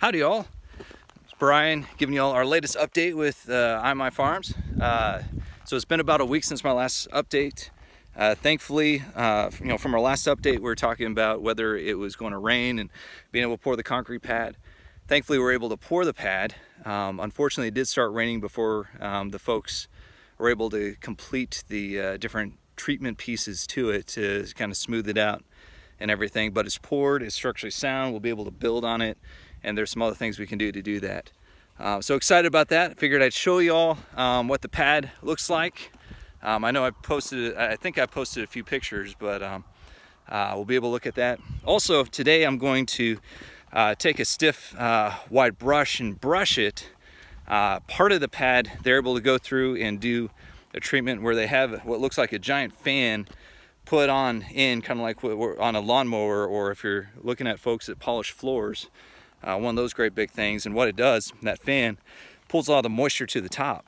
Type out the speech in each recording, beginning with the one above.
Howdy all, it's Brian giving you all our latest update with My Farms. So it's been about a week since my last update. Thankfully, from our last update we were talking about whether it was going to rain and being able to pour the concrete pad. Thankfully we were able to pour the pad. Unfortunately it did start raining before the folks were able to complete the different treatment pieces to it to kind of smooth it out and everything, but it's poured, it's structurally sound, we'll be able to build on it, and there's some other things we can do to do that. So excited about that. Figured I'd show you all what the pad looks like. I know I think I posted a few pictures, but we'll be able to look at that. Also today I'm going to take a stiff wide brush and brush it. Part of the pad they're able to go through and do a treatment where they have what looks like a giant fan put on in, kind of like on a lawnmower, or if you're looking at folks that polish floors, one of those great big things. And what it does, that fan pulls a lot of the moisture to the top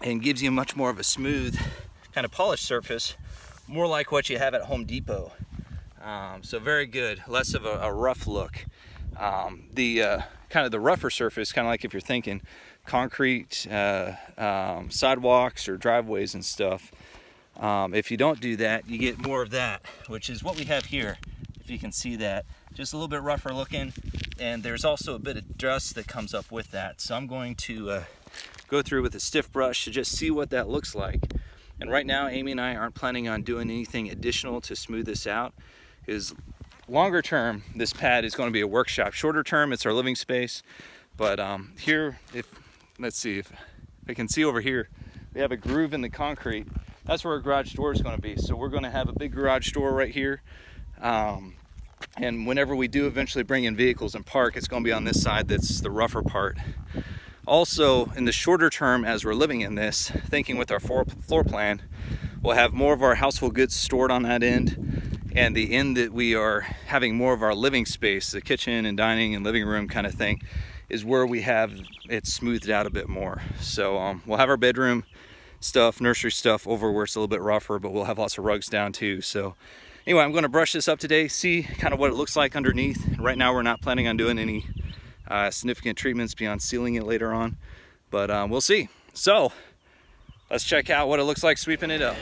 and gives you much more of a smooth kind of polished surface, more like what you have at Home Depot. So very good, less of a rough look. The kind of the rougher surface, kind of like if you're thinking concrete sidewalks or driveways and stuff. If you don't do that, you get more of that, which is what we have here. If you can see that, just a little bit rougher looking, and there's also a bit of dust that comes up with that. So I'm going to go through with a stiff brush to just see what that looks like. And right now, Amy and I aren't planning on doing anything additional to smooth this out. Is longer term, this pad is going to be a workshop. Shorter term, it's our living space. But here, let's see if I can see over here, we have a groove in the concrete. That's where our garage door is going to be. So we're going to have a big garage door right here. And whenever we do eventually bring in vehicles and park, it's going to be on this side that's the rougher part. Also, in the shorter term, as we're living in this, thinking with our floor plan, we'll have more of our household goods stored on that end. And the end that we are having more of our living space, the kitchen and dining and living room kind of thing, is where we have it smoothed out a bit more. So we'll have our bedroom stuff, nursery stuff over where it's a little bit rougher, but we'll have lots of rugs down too. So anyway, I'm going to brush this up today, see kind of what it looks like underneath. Right now we're not planning on doing any significant treatments beyond sealing it later on, but we'll see. So let's check out what it looks like sweeping it up.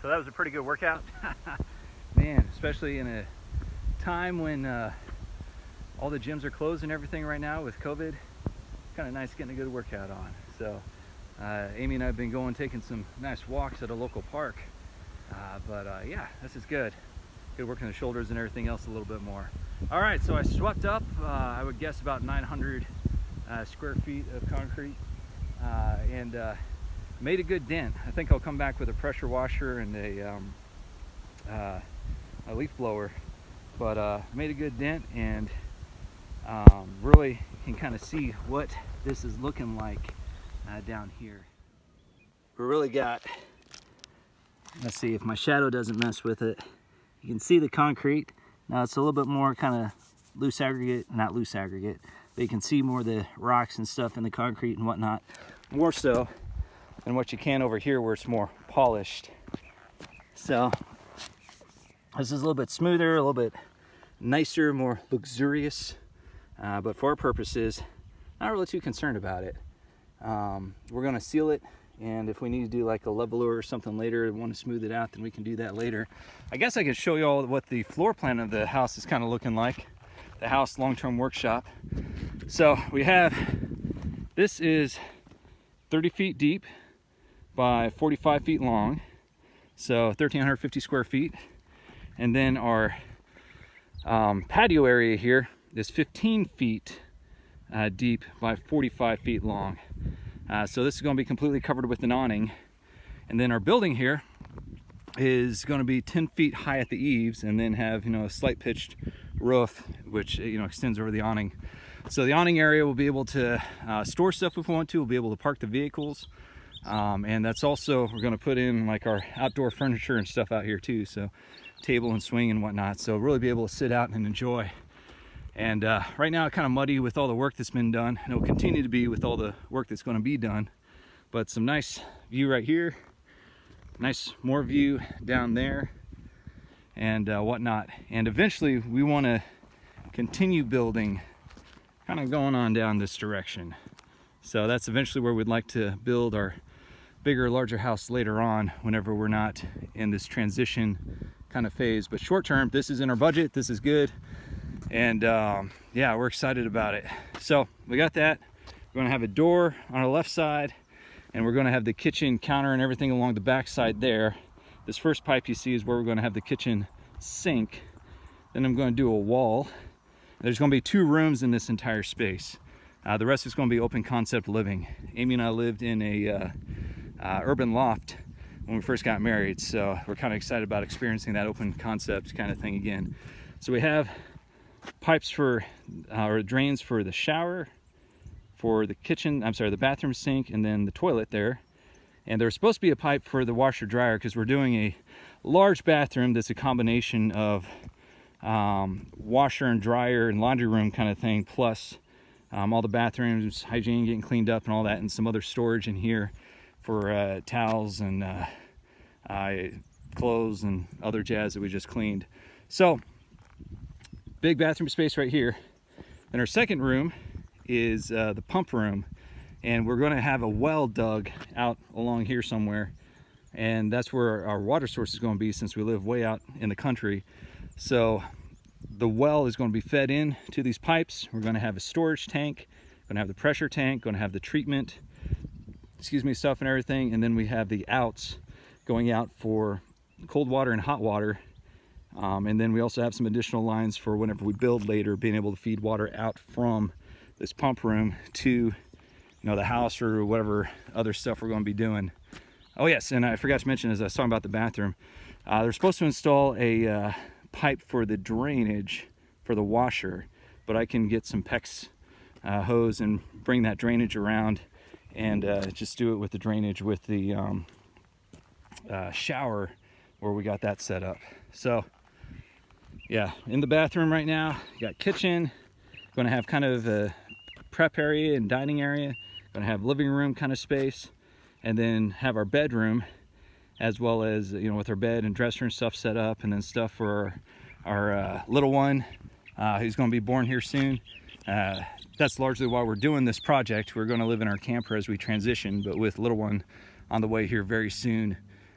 So that was a pretty good workout. Man, especially in a time when all the gyms are closed and everything right now with COVID. Kind of nice getting a good workout on. So Amy and I have been taking some nice walks at a local park. Yeah, this is good. Good working the shoulders and everything else a little bit more. All right, so I swept up, I would guess about 900 square feet of concrete. Made a good dent. I think I'll come back with a pressure washer and a leaf blower, but made a good dent, and really can kind of see what this is looking like down here. We really got, let's see if my shadow doesn't mess with it. You can see the concrete. Now it's a little bit more kind of loose aggregate, not loose aggregate, but you can see more of the rocks and stuff in the concrete and whatnot, more so and what you can over here where it's more polished. So this is a little bit smoother, a little bit nicer, more luxurious, but for our purposes, not really too concerned about it. We're going to seal it, and if we need to do like a leveler or something later and want to smooth it out, then we can do that later. I guess I can show you all what the floor plan of the house is kind of looking like, the house long-term workshop. So we have, this is 30 feet deep by 45 feet long, so 1,350 square feet. And then our patio area here is 15 feet deep by 45 feet long. So this is going to be completely covered with an awning. And then our building here is going to be 10 feet high at the eaves, and then have, a slight pitched roof, which, extends over the awning. So the awning area will be able to store stuff if we want to. We'll be able to park the vehicles. And that's also, we're going to put in like our outdoor furniture and stuff out here too, so table and swing and whatnot, so really be able to sit out and enjoy. And right now, kind of muddy with all the work that's been done, and it will continue to be with all the work that's going to be done. But some nice view right here, nice more view down there, and whatnot. And eventually, we want to continue building, kind of going on down this direction. So that's eventually where we'd like to build our bigger, larger house later on, whenever we're not in this transition kind of phase. But short term, this is in our budget, this is good. And yeah, we're excited about it. So we got that. We're gonna have a door on our left side, and we're gonna have the kitchen counter and everything along the back side there. This first pipe you see is where we're gonna have the kitchen sink. Then I'm gonna do a wall. There's gonna be 2 rooms in this entire space. The rest is gonna be open concept living. Amy and I lived in a urban loft when we first got married, so we're kind of excited about experiencing that open concept kind of thing again. So we have pipes for or drains for the shower, for the kitchen, the bathroom sink, and then the toilet there. And there's supposed to be a pipe for the washer dryer, because we're doing a large bathroom that's a combination of washer and dryer and laundry room kind of thing, plus all the bathrooms, hygiene getting cleaned up and all that, and some other storage in here for towels and clothes and other jazz that we just cleaned. So big bathroom space right here. Then our second room is the pump room, and we're going to have a well dug out along here somewhere, and that's where our water source is going to be, since we live way out in the country. So the well is going to be fed in to these pipes. We're going to have a storage tank, going to have the pressure tank, going to have the treatment, stuff and everything, and then we have the outs going out for cold water and hot water. And then we also have some additional lines for whenever we build later, being able to feed water out from this pump room to, the house or whatever other stuff we're going to be doing. Oh yes, and I forgot to mention, as I was talking about the bathroom, they're supposed to install a pipe for the drainage for the washer, but I can get some PEX hose and bring that drainage around and just do it with the drainage with the shower where we got that set up. So yeah, in the bathroom right now, you got kitchen, going to have kind of a prep area and dining area, going to have living room kind of space, and then have our bedroom, as well as, with our bed and dresser and stuff set up, and then stuff for our little one who's going to be born here soon. That's largely why we're doing this project. We're going to live in our camper as we transition, but with little one on the way here very soon,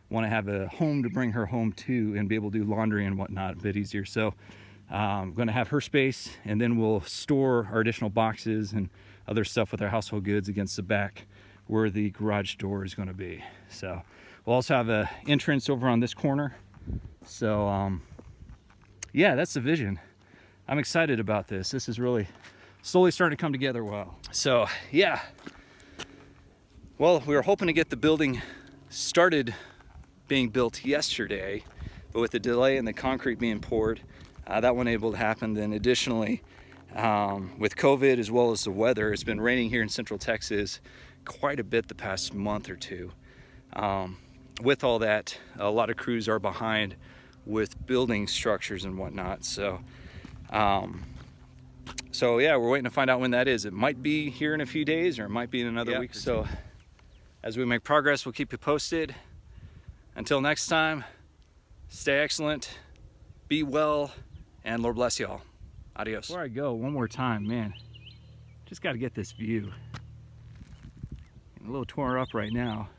want to have a home to bring her home to and be able to do laundry and whatnot a bit easier. So I'm going to have her space, and then we'll store our additional boxes and other stuff with our household goods against the back where the garage door is going to be. So we'll also have an entrance over on this corner. So yeah, that's the vision. I'm excited about this. This is really slowly starting to come together well. So yeah, well, we were hoping to get the building started being built yesterday, but with the delay in the concrete being poured, that wasn't able to happen. Then additionally, with COVID as well as the weather, it's been raining here in Central Texas quite a bit the past month or two. With all that, a lot of crews are behind with building structures and whatnot. So yeah, we're waiting to find out when that is. It might be here in a few days, or it might be in another week. So as we make progress, we'll keep you posted. Until next time, stay excellent, be well, and Lord bless y'all. Adios. Before I go, one more time, man, just got to get this view. I'm a little torn up right now.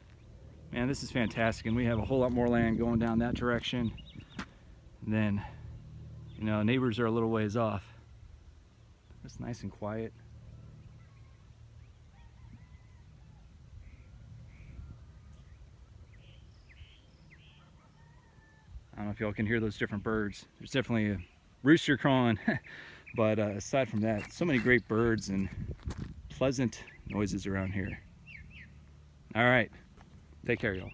Man, this is fantastic, and we have a whole lot more land going down that direction. And then, neighbors are a little ways off. It's nice and quiet. I don't know if y'all can hear those different birds. There's definitely a rooster crowing, but aside from that, so many great birds and pleasant noises around here. All right, take care, y'all.